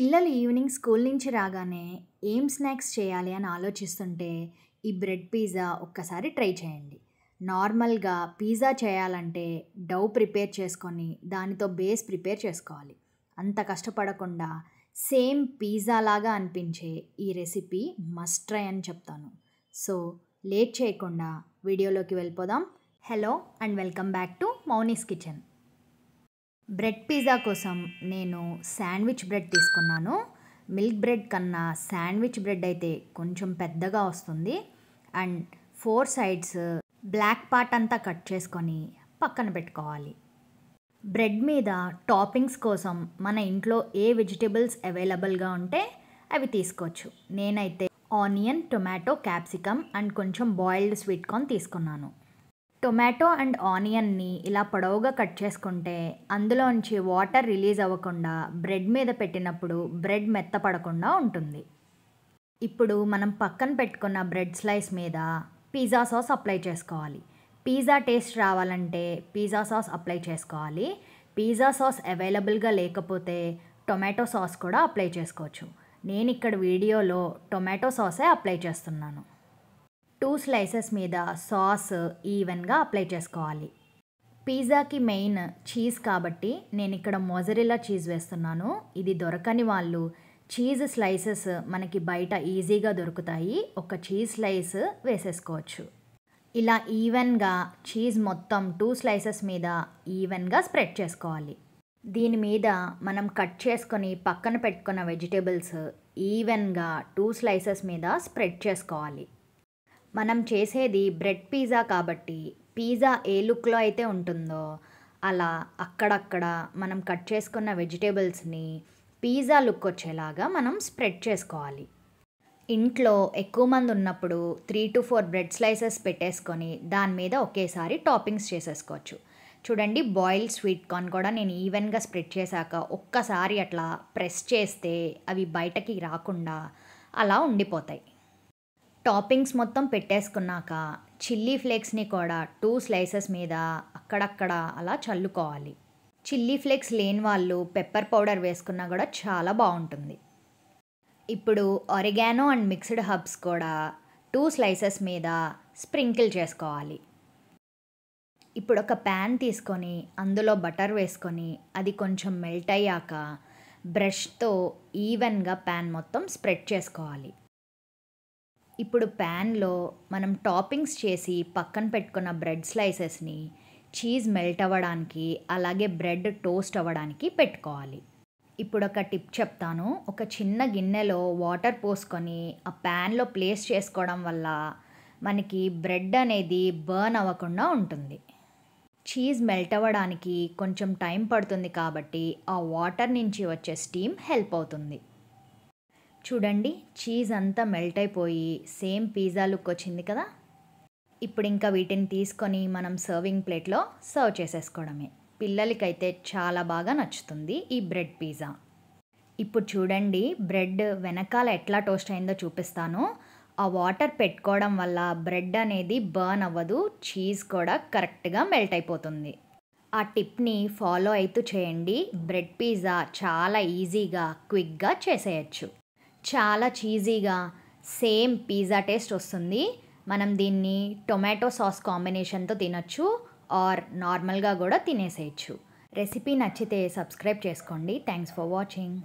పిల్లలు evening school నుంచి రాగానే ఏం స్నాక్స్ చేయాలి అని ఆలోచిస్తుంటే ఈ బ్రెడ్ పిజ్జా ఒక్కసారి ట్రై చేయండి. నార్మల్‌గా పిజ్జా చేయాలంటే డౌ ప్రిపేర్ చేసుకొని దానితో బేస్ ప్రిపేర్ చేసుకోవాలి. అంత కష్టపడకుండా సేమ్ పిజ్జా లాగా అనిపించే ఈ రెసిపీ మస్ట్ ట్రై అని చెప్తాను. సో, లేట్ చేయకుండా వీడియోలోకి వెళ్ళిపోదాం. Hello and welcome back to Mouni's kitchen. Bread pizza కోసం నేను శాండ్విచ్ బ్రెడ్ తీసుకున్నాను. మిల్క్ బ్రెడ్ కన్నా శాండ్విచ్ బ్రెడ్ అయితే కొంచెం పెద్దగా వస్తుంది. అండ్ 4 సైడ్స్ బ్లాక్ పార్ట్ అంతా కట్ చేసుకొని పక్కన పెట్టుకోవాలి. బ్రెడ్ మీద టాపింగ్స్ కోసం మన ఇంట్లో ఏ వెజిటేబుల్స్ అవైలబుల్గా ఉంటే అవి తీసుకోవచ్చు. నేనైతే ఆనియన్, టొమాటో, క్యాప్సికమ్ అండ్ కొంచెం బాయిల్డ్ స్వీట్ కార్న్ తీసుకున్నాను. టొమాటో అండ్ ఆనియన్ని ఇలా పొడవుగా కట్ చేసుకుంటే అందులోంచి వాటర్ రిలీజ్ అవ్వకుండా బ్రెడ్ మీద పెట్టినప్పుడు బ్రెడ్ మెత్తపడకుండా ఉంటుంది. ఇప్పుడు మనం పక్కన పెట్టుకున్న బ్రెడ్ స్లైస్ మీద పిజ్జా సాస్ అప్లై చేసుకోవాలి. పిజ్జా టేస్ట్ రావాలంటే పిజ్జా సాస్ అప్లై చేసుకోవాలి. పిజ్జా సాస్ అవైలబుల్గా లేకపోతే టొమాటో సాస్ కూడా అప్లై చేసుకోవచ్చు. నేను ఇక్కడ వీడియోలో టొమాటో సాసే అప్లై చేస్తున్నాను. 2 స్లైసెస్ మీద సాస్ ఈవెన్గా అప్లై చేసుకోవాలి. పిజ్జాకి మెయిన్ చీజ్ కాబట్టి నేను ఇక్కడ మొజరెల్లా చీజ్ వేస్తున్నాను. ఇది దొరకని వాళ్ళు చీజ్ స్లైసెస్ మనకి బయట ఈజీగా దొరుకుతాయి. ఒక చీజ్ స్లైస్ వేసేసుకోవచ్చు. ఇలా ఈవెన్గా చీజ్ మొత్తం 2 స్లైసెస్ మీద ఈవెన్గా స్ప్రెడ్ చేసుకోవాలి. దీని మీద మనం కట్ చేసుకొని పక్కన పెట్టుకున్న వెజిటేబుల్స్ ఈవెన్గా 2 స్లైసెస్ మీద స్ప్రెడ్ చేసుకోవాలి. మనం చేసేది బ్రెడ్ పిజ్జా కాబట్టి పిజ్జా ఏ లుక్లో అయితే ఉంటుందో అలా అక్కడక్కడ మనం కట్ చేసుకున్న వెజిటేబుల్స్ని పిజ్జా లుక్ వచ్చేలాగా మనం స్ప్రెడ్ చేసుకోవాలి. ఇంట్లో ఎక్కువ మంది ఉన్నప్పుడు 3 to 4 బ్రెడ్ స్లైసెస్ పెట్టేసుకొని దాని మీద ఒకేసారి టాపింగ్స్ చేసేసుకోవచ్చు. చూడండి, బాయిల్డ్ స్వీట్ కార్న్ కూడా నేను ఈవెన్గా స్ప్రెడ్ చేశాక ఒక్కసారి అట్లా ప్రెస్ చేస్తే అవి బయటకి రాకుండా అలా ఉండిపోతాయి. టాపింగ్స్ మొత్తం పెట్టేసుకున్నాక చిల్లీ ఫ్లేక్స్ని కూడా 2 స్లైసెస్ మీద అక్కడక్కడ అలా చల్లుకోవాలి. చిల్లీ ఫ్లేక్స్ లేని వాళ్ళు పెప్పర్ పౌడర్ వేసుకున్నా కూడా చాలా బాగుంటుంది. ఇప్పుడు ఆరిగానో అండ్ మిక్స్డ్ హర్బ్స్ కూడా 2 స్లైసెస్ మీద స్ప్రింకిల్ చేసుకోవాలి. ఇప్పుడు ఒక ప్యాన్ తీసుకొని అందులో బటర్ వేసుకొని అది కొంచెం మెల్ట్ అయ్యాక బ్రష్తో ఈవెన్గా ప్యాన్ మొత్తం స్ప్రెడ్ చేసుకోవాలి. ఇప్పుడు ప్యాన్లో మనం టాపింగ్స్ చేసి పక్కన పెట్టుకున్న బ్రెడ్ స్లైసెస్ని చీజ్ మెల్ట్ అవ్వడానికి అలాగే బ్రెడ్ టోస్ట్ అవ్వడానికి పెట్టుకోవాలి. ఇప్పుడు ఒక టిప్ చెప్తాను. ఒక చిన్న గిన్నెలో వాటర్ పోసుకొని ఆ ప్యాన్లో ప్లేస్ చేసుకోవడం వల్ల మనకి బ్రెడ్ అనేది బర్న్ అవ్వకుండా ఉంటుంది. చీజ్ మెల్ట్ అవ్వడానికి కొంచెం టైం పడుతుంది కాబట్టి ఆ వాటర్ నుంచి వచ్చే స్టీమ్ హెల్ప్ అవుతుంది. చూడండి, చీజ్ అంతా మెల్ట్ అయిపోయి సేమ్ పిజ్జా లుక్ వచ్చింది కదా. ఇప్పుడు ఇంకా వీటిని తీసుకొని మనం సర్వింగ్ ప్లేట్లో సర్వ్ చేసేసుకోవడమే. పిల్లలకైతే చాలా బాగా నచ్చుతుంది ఈ బ్రెడ్ పిజ్జా. ఇప్పుడు చూడండి, బ్రెడ్ వెనకాల ఎట్లా టోస్ట్ అయిందో చూపిస్తాను. ఆ వాటర్ పెట్టుకోవడం వల్ల బ్రెడ్ అనేది బర్న్ అవ్వదు, చీజ్ కూడా కరెక్ట్గా మెల్ట్ అయిపోతుంది. ఆ టిప్ని ఫాలో అవుతూ చేయండి. బ్రెడ్ పిజ్జా చాలా ఈజీగా క్విక్గా చేసేయచ్చు. చాలా చీజీగా సేమ్ పిజ్జా టేస్ట్ వస్తుంది. మనం దీన్ని టొమాటో సాస్ కాంబినేషన్తో తినొచ్చు ఆర్ నార్మల్గా కూడా తినేసేయచ్చు. రెసిపీ నచ్చితే సబ్స్క్రైబ్ చేసుకోండి. Thanks for watching.